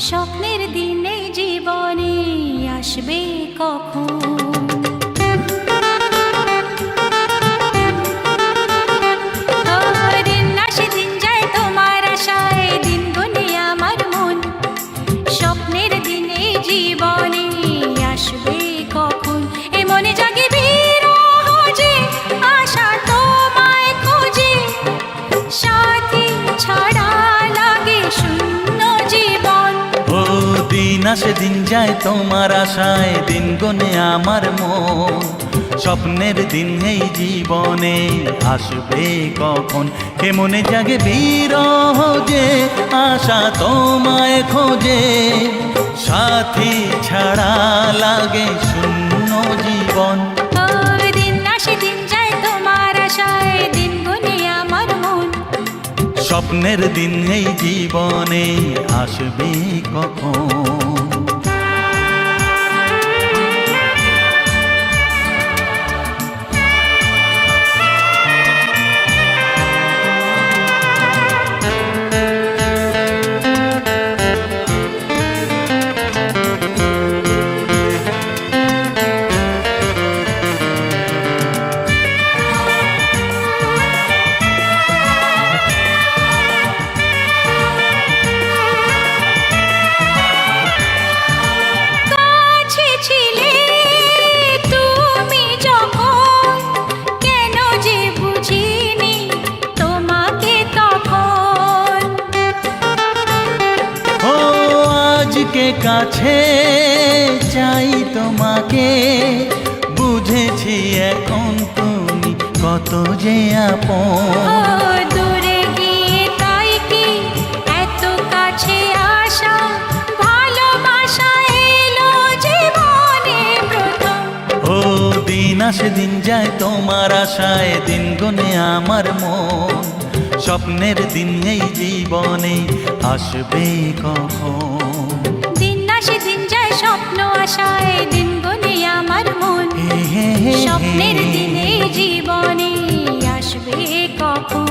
স্বপ্নের দিনে জীবনে আসবে কখন? দিন আসে দিন যায় তোমার আশায়, দিন গুনে আমার মন। স্বপ্নের দিনে জীবনে আসবে কখন? এ মনে জাগে বিরহ যে আশা তোমায় খোঁজে, সাথী ছাড়া লাগে শূন্য জীবন। ও দিন আসে দিন যায় তোমার আশায়, দিন গুনে আমার মন। স্বপ্নের দিন এই জীবনে আসবে কখন? কে মনে জাগে বিরহ যে আশা তোমায় খোঁজে, সাথী ছাড়া লাগে শূন্য জীবন। দিন আসে দিন যায় তোমার আশায়, দিন গুনে আমার মন। স্বপ্নের দিন এই জীবনে আসবে কখন? আজকে কাছে চাই তোমাকে, বুঝেছি এখন তুমি কত যে আপন। দূরে গিয়ে তাই কি এত কাছে আসা, ভালোবাসা এলো জীবনে প্রথম। ও দিন আসে দিন যায় তোমার আশায়, দিন গুনে আমার মন। স্বপ্নের দিন এই জীবনে আসবে কখন? দিন আসে দিন যায় স্বপ্ন আশায়, দিন গুনে আমার মন। স্বপ্নের দিনে জীবনে আসবে কখন?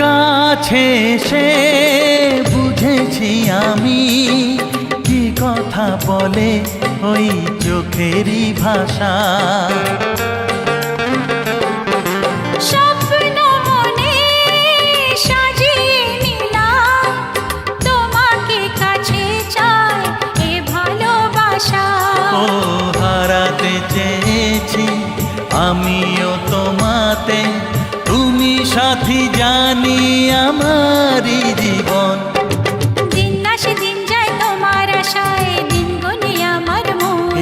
কাছে এসে বুঝেছি আমি কি কথা বলে ওই চোখেরই ভাষা। স্বপ্ন মনে সাজিয়ে নিলাম, তোমাকে কাছে চাই এ ভালোবাসা। ও হারাতে চেয়েছি আমিও তোমাতে, তুমি সাথী জানি আমারই জীবন। দিন আসে দিন যায় তোমার আশায়, দিন গুনে আমার মন।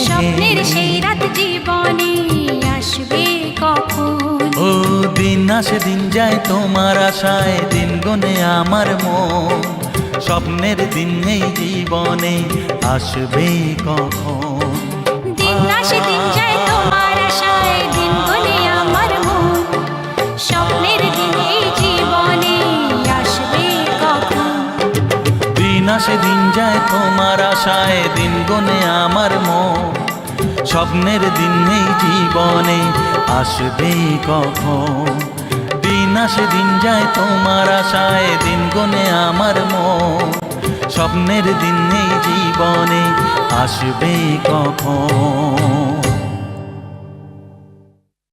স্বপ্নের সেই রাত জীবনে আসবে কখন? ও দিন আসে দিন যায় তোমার আশায়, দিন গুনে আমার মন। স্বপ্নের দিন এই জীবনে আসবে কখন? দিন আসে দিন যায় তোমার আশায়, দিন গুনে আমার মন। স্বপ্নের দিন এই জীবনে আসবে কখন? দিন আসে দিন যায় তোমার আশায়, দিন গুনে আমার মন। স্বপ্নের দিন এই জীবনে আসবে কখন? দিন আসে দিন যায় তোমার আশায়, দিন গুনে আমার মন। স্বপ্নের দিন এই জীবনে আসবে কখন?